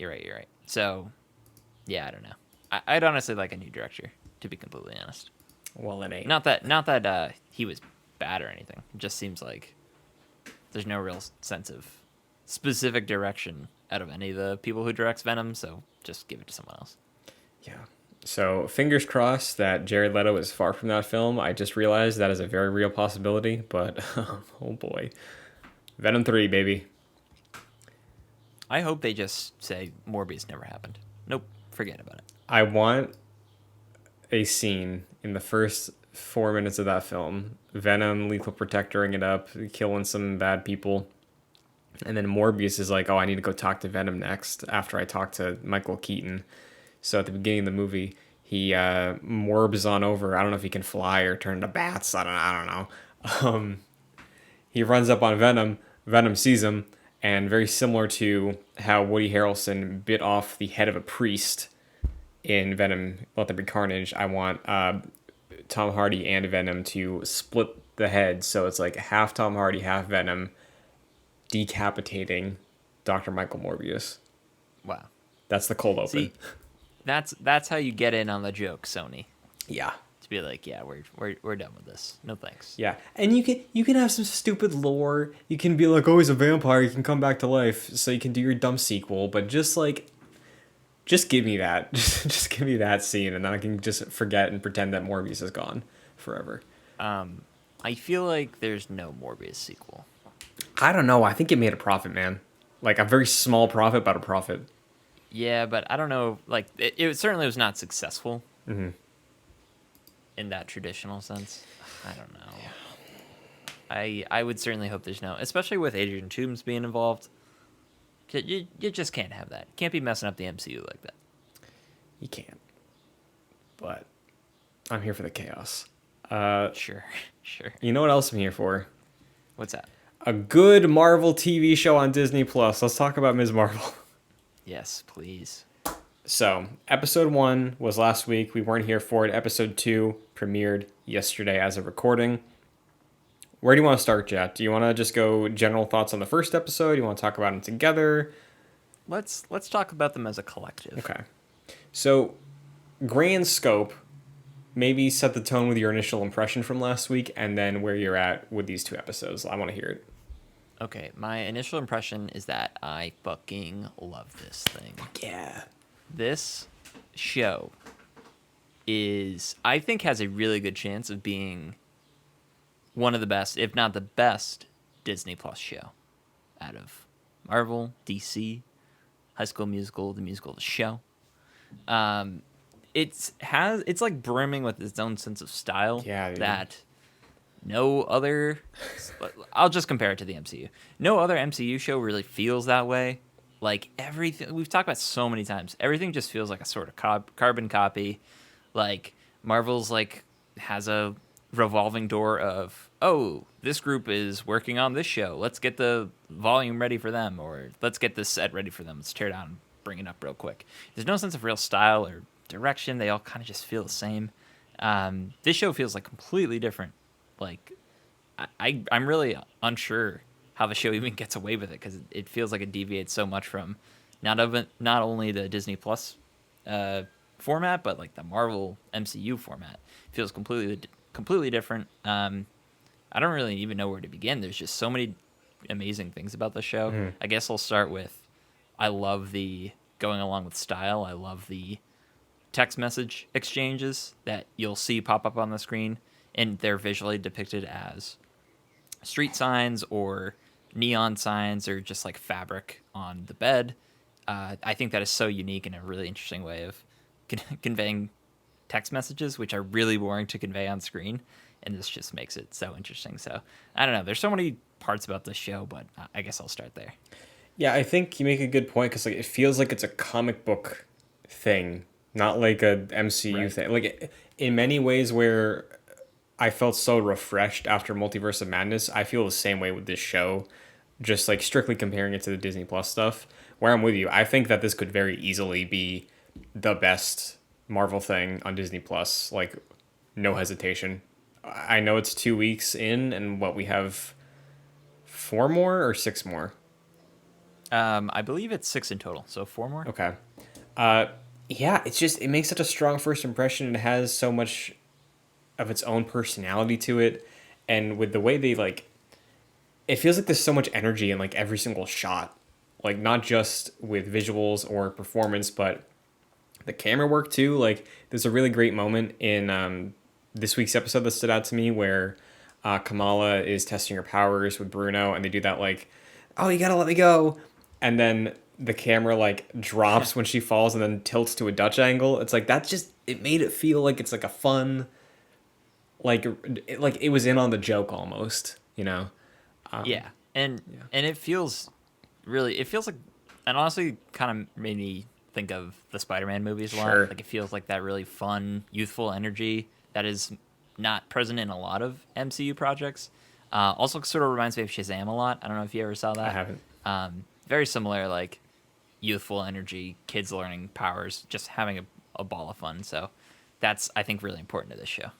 So, yeah, I don't know. I'd honestly like a new director, to be completely honest. Well, it ain't. Not that he was bad or anything. It just seems like there's no real sense of specific direction out of any of the people who directs Venom. So just give it to someone else. Yeah. So fingers crossed that Jared Leto is far from that film. I just realized that is a very real possibility, but oh boy. Venom 3, baby. I hope they just say Morbius never happened. Nope, forget about it. I want a scene in the first 4 minutes of that film. Venom, Lethal Protectoring it up, killing some bad people. And then Morbius is like, oh, I need to go talk to Venom next after I talk to Michael Keaton. So at the beginning of the movie, he morbs on over. I don't know if he can fly or turn into bats. I don't know. He runs up on Venom. Venom sees him. And very similar to how Woody Harrelson bit off the head of a priest in Venom, Let There Be Carnage, I want Tom Hardy and Venom to split the head. So it's like half Tom Hardy, half Venom, decapitating Dr. Michael Morbius. Wow. That's the cold open. See, that's how you get in on the joke, Sony. Yeah. To be like, yeah, we're done with this. No thanks. Yeah, and you can have some stupid lore. You can be like, oh, he's a vampire. You can come back to life, so you can do your dumb sequel. But just give me that. Just give me that scene, and then I can just forget and pretend that Morbius is gone forever. I feel like there's no Morbius sequel. I don't know. I think it made a profit, man. Like a very small profit, but a profit. Yeah, but I don't know. Like, it certainly was not successful in that traditional sense. I don't know. I would certainly hope there's no, especially with Adrian Toomes being involved. You just can't have that. Can't be messing up the MCU like that. You can't. But I'm here for the chaos. Sure. You know what else I'm here for? What's that? A good Marvel TV show on Disney Plus. Let's talk about Ms. Marvel. Yes, please. So, episode 1 was last week. We weren't here for it. Episode 2 premiered yesterday as a recording. Where do you want to start, Jet? Do you want to just go general thoughts on the first episode? Do you want to talk about them together? Let's talk about them as a collective. Okay. So, grand scope, maybe set the tone with your initial impression from last week and then where you're at with these 2 episodes. I want to hear it. Okay, my initial impression is that I fucking love this thing. Yeah. This show I think has a really good chance of being one of the best, if not the best, Disney Plus show out of Marvel, DC, High School Musical, the musical, the show. It's like brimming with its own sense of style. Yeah, dude. That no other. I'll just compare it to the MCU. No other MCU show really feels that way. Like everything we've talked about so many times, everything just feels like a sort of carbon copy. Like Marvel's like has a revolving door of, oh, this group is working on this show. Let's get the volume ready for them, or let's get this set ready for them. Let's tear it down and bring it up real quick. There's no sense of real style or direction. They all kind of just feel the same. This show feels like completely different. Like I'm really unsure how the show even gets away with it, because it feels like it deviates so much from not only the Disney Plus format, but like the Marvel MCU format. It feels completely different. I don't really even know where to begin. There's just so many amazing things about the show. Mm-hmm. I guess I'll start with, I love the going along with style. I love the text message exchanges that you'll see pop up on the screen, and they're visually depicted as street signs or neon signs or just like fabric on the bed. I think that is so unique and a really interesting way of conveying text messages, which are really boring to convey on screen, and this just makes it so interesting. So I don't know, there's so many parts about this show, but I guess I'll start there. Yeah, I think you make a good point, because like it feels like it's a comic book thing, not like a MCU thing. Like in many ways, where I felt so refreshed after Multiverse of Madness, I feel the same way with this show. Just like strictly comparing it to the Disney Plus stuff, where I'm with you. I think that this could very easily be the best Marvel thing on Disney Plus. Like, no hesitation. I know it's 2 weeks in, and what we have 4 more or 6 more. I believe it's 6 in total, so 4 more. Okay. Yeah, it makes such a strong first impression. It has so much of its own personality to it, and with the way they like, it feels like there's so much energy in like every single shot, like not just with visuals or performance, but the camera work too. Like there's a really great moment in this week's episode that stood out to me, where Kamala is testing her powers with Bruno, and they do that like, oh, you gotta let me go, and then the camera like drops when she falls and then tilts to a Dutch angle. It's like it made it feel like it's like a fun, like it was in on the joke almost, you know. And it feels like, and honestly kind of made me think of the Spider-Man movies a lot. Sure. Like it feels like that really fun, youthful energy that is not present in a lot of MCU projects. Also sort of reminds me of Shazam a lot. I don't know if you ever saw that. I haven't. Very similar, like youthful energy, kids learning powers, just having a ball of fun. So that's, I think, really important to this show.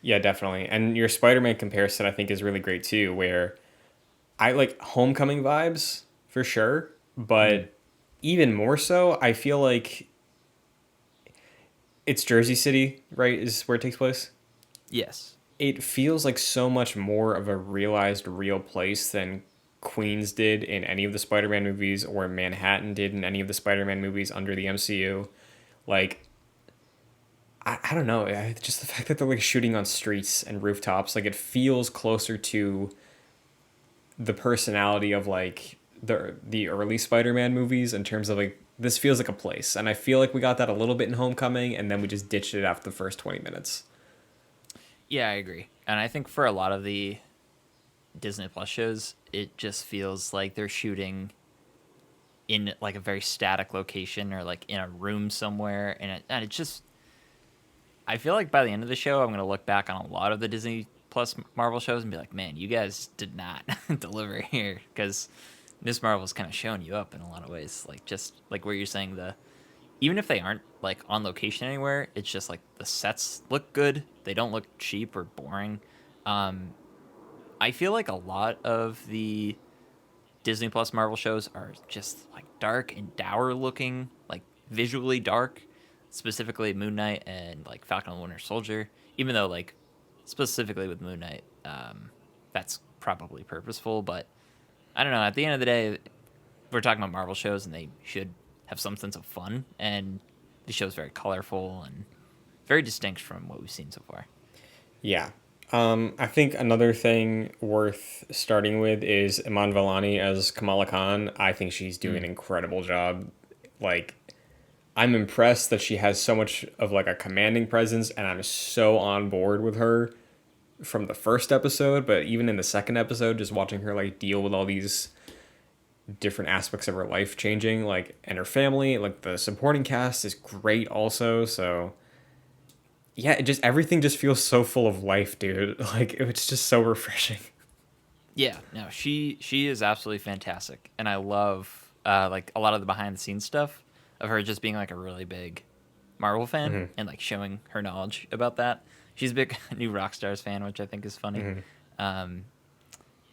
Yeah, definitely. And your Spider-Man comparison, I think, is really great too, where I like Homecoming vibes for sure, but even more so, I feel like it's Jersey City, right? Is where it takes place. Yes. It feels like so much more of a realized real place than Queens did in any of the Spider-Man movies or Manhattan did in any of the Spider-Man movies under the MCU. Like, I don't know, just the fact that they're like shooting on streets and rooftops, like it feels closer to the personality of like the early Spider-Man movies in terms of like this feels like a place, and I feel like we got that a little bit in Homecoming, and then we just ditched it after the first 20 minutes. Yeah, I agree. And I think for a lot of the Disney Plus shows, it just feels like they're shooting in like a very static location or like in a room somewhere, and it just I feel like by the end of the show, I'm gonna look back on a lot of the Disney Plus Marvel shows and be like, man, you guys did not deliver here because Miss Marvel's kind of showing you up in a lot of ways. Like just like where you're saying the even if they aren't like on location anywhere, it's just like the sets look good. They don't look cheap or boring. Um, I feel like a lot of the Disney Plus Marvel shows are just like dark and dour looking, like visually dark, specifically Moon Knight and like Falcon and the Winter Soldier. Even though like specifically with Moon Knight, that's probably purposeful, but I don't know. At the end of the day, we're talking about Marvel shows, and they should have some sense of fun. And the show's very colorful and very distinct from what we've seen so far. Yeah. I think another thing worth starting with is Iman Valani as Kamala Khan. I think she's doing Mm. an incredible job. Like, I'm impressed that she has so much of like a commanding presence, and I'm so on board with her from the first episode. But even in the second episode, just watching her like deal with all these different aspects of her life changing, like and her family, like the supporting cast is great also. So yeah, it just everything just feels so full of life, dude. Like it's just so refreshing. Yeah, no, she is absolutely fantastic, and I love like a lot of the behind the scenes stuff of her just being like a really big Marvel fan Mm-hmm. and like showing her knowledge about that. She's a big new Rockstars fan, which I think is funny. Mm-hmm. Um,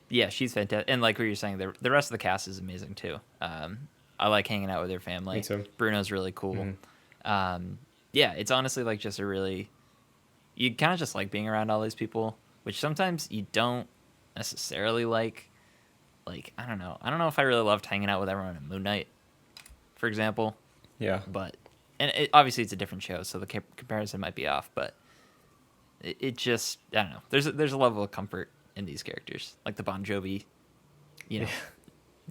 yeah, she's fantastic, and like what you're saying, the rest of the cast is amazing too. I like hanging out with her Me family. too. Bruno's really cool. Mm-hmm. Yeah, it's honestly like just a really you kind of just like being around all these people, which sometimes you don't necessarily like. Like I don't know if I really loved hanging out with everyone in Moon Knight, for example. Yeah. But obviously it's a different show, so the comparison might be off. But it just I don't know. There's a level of comfort in these characters, like the Bon Jovi, you know,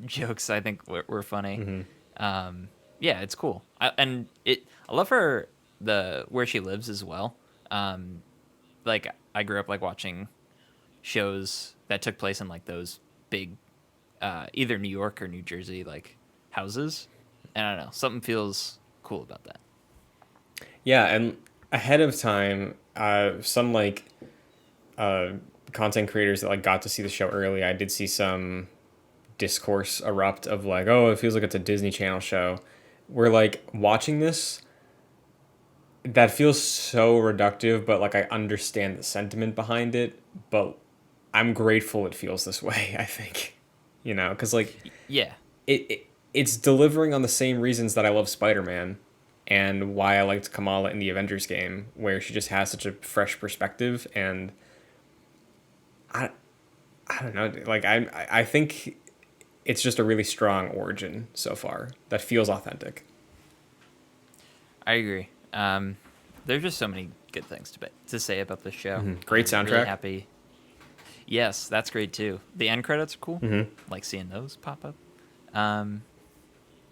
jokes. I think were funny. Mm-hmm. Yeah, it's cool. I love her where she lives as well. Like I grew up like watching shows that took place in like those big either New York or New Jersey like houses, and I don't know, something feels cool about that. Yeah, and ahead of time, some like uh, content creators that like got to see the show early, I did see some discourse erupt of like, oh, it feels like it's a Disney Channel show. We're like watching this. That feels so reductive, but like I understand the sentiment behind it. But I'm grateful it feels this way. I think, because like Yeah, it's delivering on the same reasons that I love Spider-Man and why I liked Kamala in the Avengers game, where she just has such a fresh perspective. And I I don't know, like I think it's just a really strong origin so far that feels authentic. I agree. There's just so many good things to say about this show. Mm-hmm. Great I'm really soundtrack. happy. Yes, that's great too. The end credits are cool. Mm-hmm. Like seeing those pop up. Um,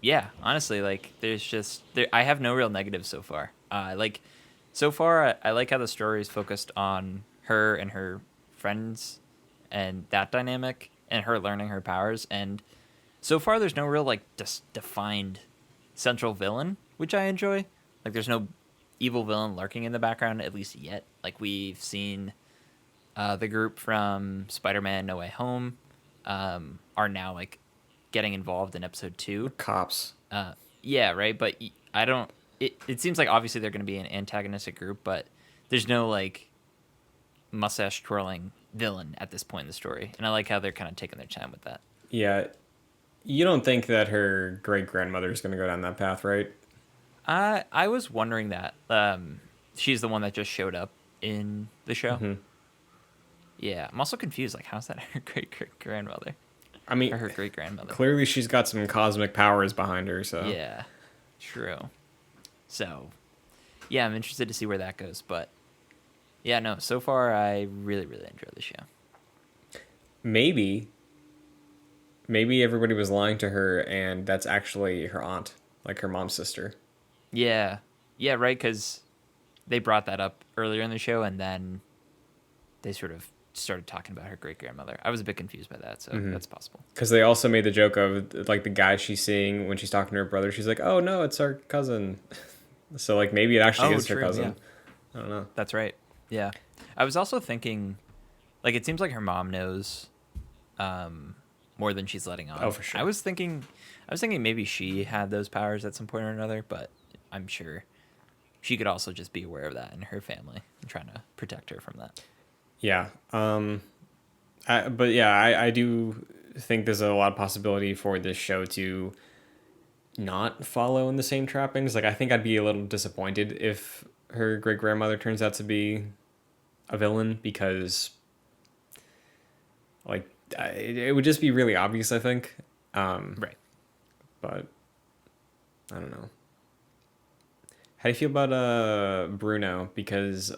yeah, honestly, like I have no real negatives so far. Like so far, I like how the story is focused on her and her friends and that dynamic and her learning her powers. And so far, there's no real like defined central villain, which I enjoy. Like there's no evil villain lurking in the background, at least yet. Like we've seen the group from Spider-Man: No Way Home are now like getting involved in episode 2. Cops. Yeah, right. But I don't. It seems like obviously they're going to be an antagonistic group, but there's no like mustache twirling villain at this point in the story, and I like how they're kind of taking their time with that. Yeah, You don't think that her great grandmother is going to go down that path, right? I was wondering that. She's the one that just showed up in the show. Yeah, I'm also confused. Like, how's that her great grandmother I mean, or her great grandmother? clearly she's got some cosmic powers behind her, so. Yeah, true. So, yeah, I'm interested to see where that goes. But yeah, no. So far, I really really enjoy the show. Maybe, maybe everybody was lying to her and that's actually her aunt, like her mom's sister. Yeah, yeah, right. Because they brought that up earlier in the show, and then they sort of started talking about her great grandmother. I was a bit confused by that, so that's possible. Because they also made the joke of, like, the guy she's seeing when she's talking to her brother, she's like, oh no, it's our cousin. So, like, maybe it actually Oh, is her true. Yeah, cousin. I don't know. that's right. Yeah, I was also thinking, like, it seems like her mom knows more than she's letting on. Oh, for sure. I was thinking maybe she had those powers at some point or another, but I'm sure she could also just be aware of that in her family and trying to protect her from that. Yeah. But yeah, I do think there's a lot of possibility for this show to not follow in the same trappings. Like, I think I'd be a little disappointed if her great grandmother turns out to be a villain because, like, it would just be really obvious, I think. Right. But I don't know. How do you feel about Bruno? Because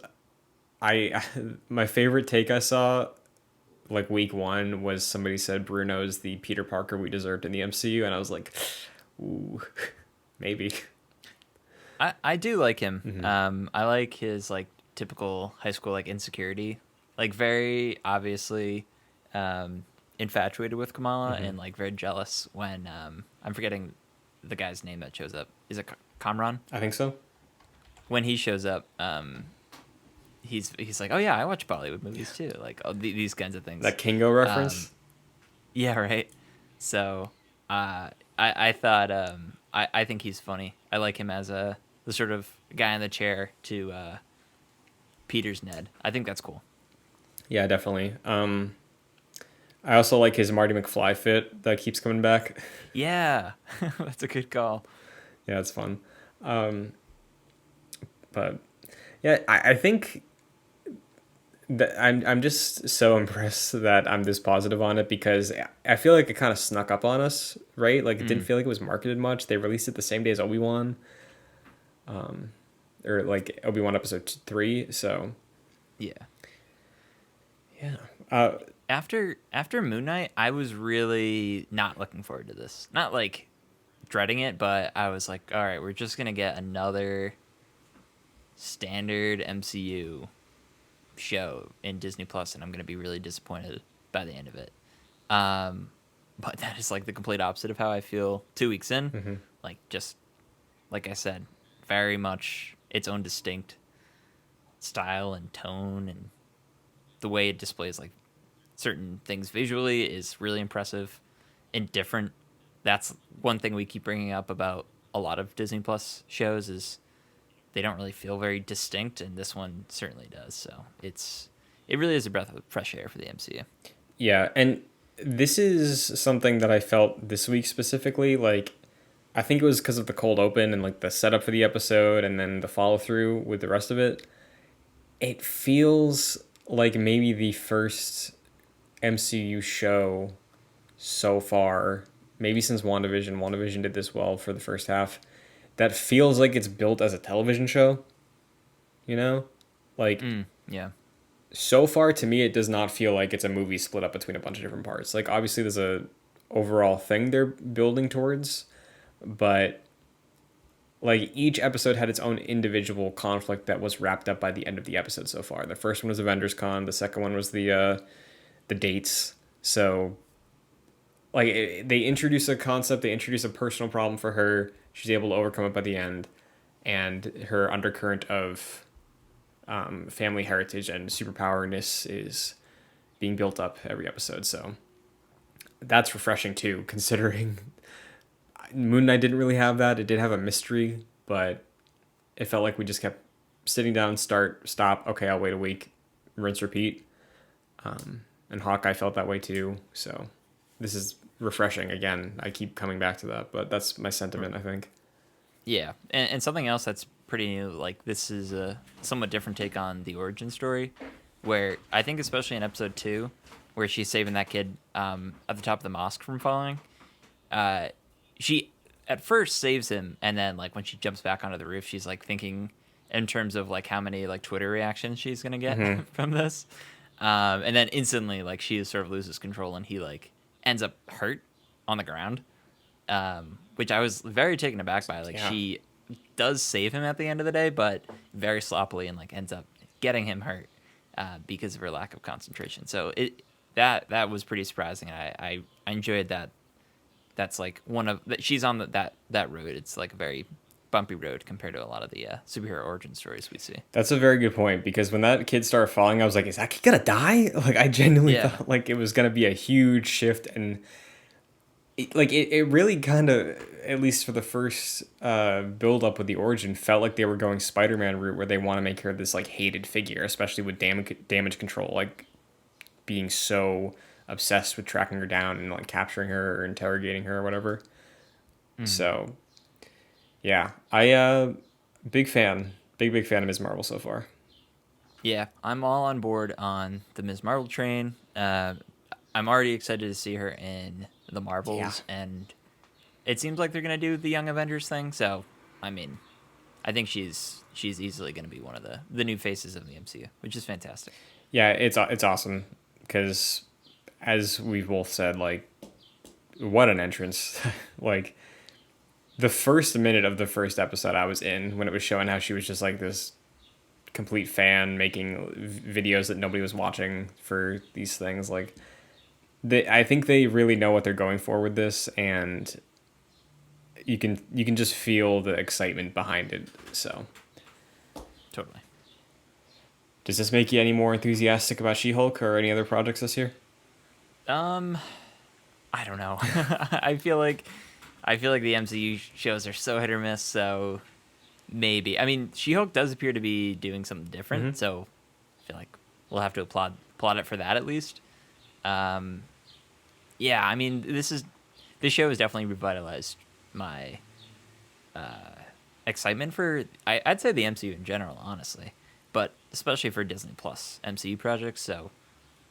I my favorite take I saw, like, week one, was somebody said Bruno's the Peter Parker we deserved in the MCU, and I was like, ooh, maybe. I do like him. I like his like typical high school like insecurity, like very obviously infatuated with Kamala and like very jealous when I'm forgetting the guy's name that shows up. Is it Kamran? I think so. When he shows up, he's like, oh yeah, I watch Bollywood movies too, like these kinds of things. That Kingo reference. Yeah, right. So, I thought I think he's funny. I like him as the sort of guy in the chair to Peter's Ned. I think that's cool. Yeah, definitely. I also like his Marty McFly fit that keeps coming back. Yeah, that's a good call. Yeah, it's fun. But yeah, I think that I'm just so impressed that I'm this positive on it because I feel like it kind of snuck up on us, right? Like, it didn't feel like it was marketed much. They released it the same day as Obi-Wan, or like Obi-Wan episode 3. So Yeah. yeah, After Moon Knight, I was really not looking forward to this. Not like dreading it, but I was like, all right, we're just gonna get another standard MCU show in Disney Plus, and I'm gonna be really disappointed by the end of it. But that is like the complete opposite of how I feel 2 weeks in. Like, just like I said, very much its own distinct style and tone, and the way it displays like certain things visually is really impressive and different. That's one thing we keep bringing up about a lot of Disney Plus shows is they don't really feel very distinct, and this one certainly does. So it really is a breath of fresh air for the MCU. yeah, and this is something that I felt this week specifically. Like, I think it was because of the cold open and like the setup for the episode and then the follow through with the rest of it. It feels like maybe the first MCU show so far, maybe since WandaVision. WandaVision did this well for the first half. That feels like it's built as a television show. You know? Like, Yeah. so far to me, it does not feel like it's a movie split up between a bunch of different parts. Like, obviously, there's a overall thing they're building towards, but like, each episode had its own individual conflict that was wrapped up by the end of the episode so far. The first one was Avengers Con. The second one was the dates. So, like, they introduce a concept, they introduce a personal problem for her. She's able to overcome it by the end, and her undercurrent of family heritage and superpowerness is being built up every episode. So that's refreshing too, considering Moon Knight didn't really have that. It did have a mystery, but it felt like we just kept sitting down, start, stop. Okay, I'll wait a week, rinse, repeat. And Hawkeye felt that way too. So this is refreshing. Again, I keep coming back to that, but that's my sentiment, I think. Yeah, and something else that's pretty new, like this is a somewhat different take on the origin story, where I think especially in episode 2, where she's saving that kid at the top of the mosque from falling. Uh, she at first saves him, and then like when she jumps back onto the roof, she's like thinking in terms of like how many like Twitter reactions she's gonna get from this, and then instantly like she sort of loses control, and he like ends up hurt on the ground, which I was very taken aback by. Like Yeah. she does save him at the end of the day, but very sloppily, and like ends up getting him hurt because of her lack of concentration. So that was pretty surprising. I enjoyed that. That's like one of that she's on that road. It's like a very bumpy road compared to a lot of the superhero origin stories we see. That's a very good point, because when that kid started falling, I was like, is that kid gonna die? Like, I genuinely Yeah. thought like it was gonna be a huge shift, and it really kind of, at least for the first build up with the origin, felt like they were going Spider-Man route, where they want to make her this like hated figure, especially with damage control, like being so obsessed with tracking her down and like capturing her or interrogating her or whatever. So yeah, I big fan, big fan of Ms. Marvel so far. Yeah, I'm all on board on the Ms. Marvel train. I'm already excited to see her in the Marvels, and it seems like they're gonna do the Young Avengers thing. So, I mean, I think she's easily gonna be one of the new faces of the MCU, which is fantastic. Yeah, it's awesome, because as we've both said, like, what an entrance. Like, the first minute of the first episode I was in, when it was showing how she was just like this complete fan making videos that nobody was watching for these things, like, I think they really know what they're going for with this, and you can just feel the excitement behind it. So, Totally. does this make you any more enthusiastic about She-Hulk or any other projects this year? I don't know. I feel like the MCU shows are so hit or miss. So maybe. I mean, She-Hulk does appear to be doing something different. So I feel like we'll have to applaud it for that at least. Yeah. I mean, this show has definitely revitalized my excitement for I'd say the MCU in general, honestly, but especially for Disney Plus MCU projects. So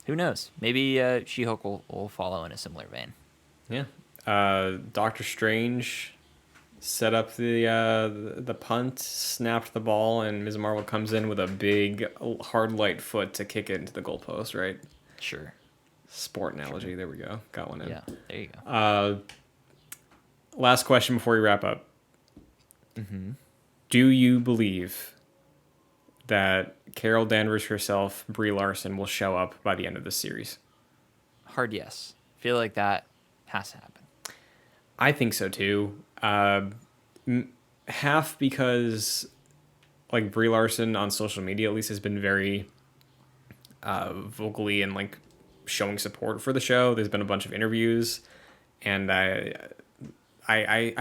who knows? Maybe She-Hulk will follow in a similar vein. Yeah. Doctor Strange set up the punt, snapped the ball, and Ms. Marvel comes in with a big hard light foot to kick it into the goalpost. Right. Sure. Sport analogy. There we go. Got one in. Yeah. There you go. Last question before we wrap up. Do you believe that Carol Danvers herself, Brie Larson, will show up by the end of the series? Hard yes. Feel like that has to happen. I think so too. Half because, like, Brie Larson on social media at least has been very vocally and like showing support for the show. There's been a bunch of interviews, and I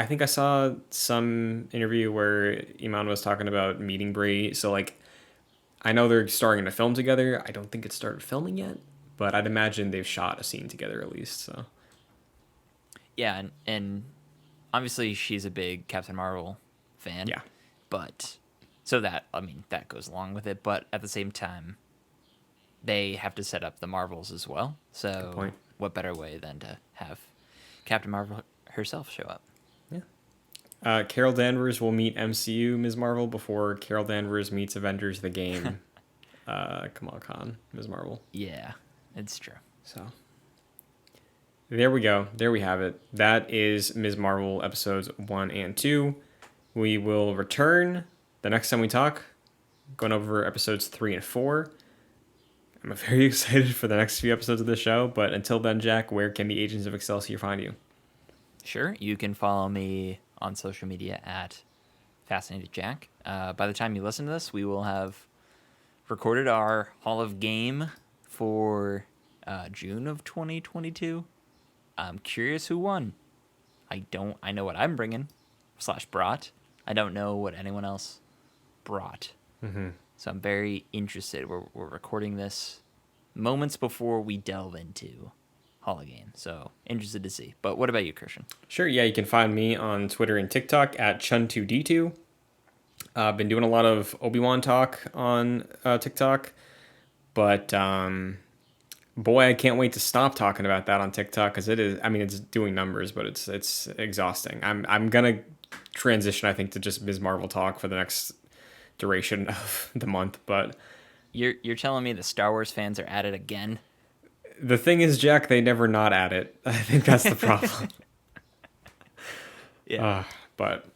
think I saw some interview where Iman was talking about meeting Brie. So like, I know they're starring in a film together. I don't think it's started filming yet, but I'd imagine they've shot a scene together at least. So Yeah, and obviously she's a big Captain Marvel fan. yeah, But so that that goes along with it, but at the same time they have to set up the Marvels as well. So point. what better way than to have Captain Marvel herself show up? Carol Danvers will meet MCU Ms. Marvel before Carol Danvers meets Avengers the game. Kamala Khan, Ms. Marvel. Yeah, it's true. So there we go. There we have it. That is Ms. Marvel episodes 1 and 2. We will return the next time we talk, going over episodes 3 and 4. I'm very excited for the next few episodes of the show, but until then, Jack, where can the Agents of Excelsior find you? Sure, you can follow me on social media at Fascinated Jack. By the time you listen to this, we will have recorded our Hall of Game for June of 2022. I'm curious who won. I know what I'm bringing / brought. I don't know what anyone else brought. So I'm very interested. We're recording this moments before we delve into Hall of Game. So interested to see. But what about you, Christian? Sure, yeah, you can find me on Twitter and TikTok at Chun2D2. I've been doing a lot of Obi-Wan talk on TikTok, but boy, I can't wait to stop talking about that on TikTok because it is. I mean, it's doing numbers, but it's exhausting. I'm gonna transition, I think, to just Ms. Marvel talk for the next duration of the month. But You're telling me the Star Wars fans are at it again? the thing is, Jack, they never not at it. I think that's the problem. Yeah. But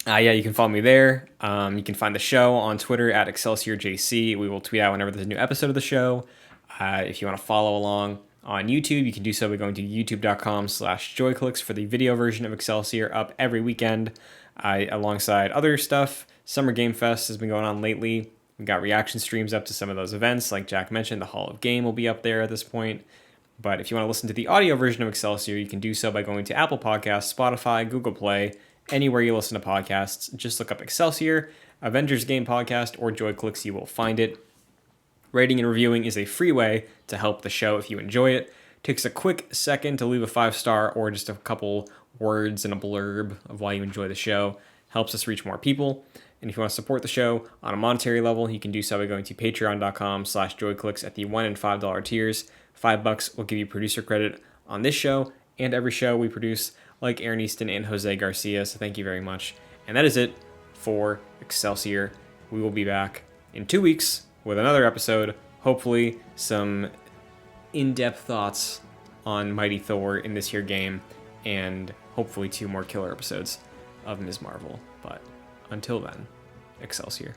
yeah, you can follow me there. You can find the show on Twitter at ExcelsiorJC. We will tweet out whenever there's a new episode of the show. If you want to follow along on YouTube, you can do so by going to youtube.com/joyclicks for the video version of Excelsior, up every weekend alongside other stuff. Summer Game Fest has been going on lately. We got reaction streams up to some of those events. Like Jack mentioned, the Hall of Game will be up there at this point. But if you want to listen to the audio version of Excelsior, you can do so by going to Apple Podcasts, Spotify, Google Play, anywhere you listen to podcasts. Just look up Excelsior, Avengers Game Podcast, or JoyClicks. You will find it. Rating and reviewing is a free way to help the show if you enjoy it. Takes a quick second to leave a 5-star or just a couple words and a blurb of why you enjoy the show. Helps us reach more people. And if you want to support the show on a monetary level, you can do so by going to patreon.com/joyclicks at the $1 and $5 tiers. $5 will give you producer credit on this show and every show we produce, like Aaron Easton and Jose Garcia. So thank you very much. And that is it for Excelsior. We will be back in 2 weeks with another episode. Hopefully some in-depth thoughts on Mighty Thor in this here game, and hopefully 2 more killer episodes of Ms. Marvel. But until then, Excelsior.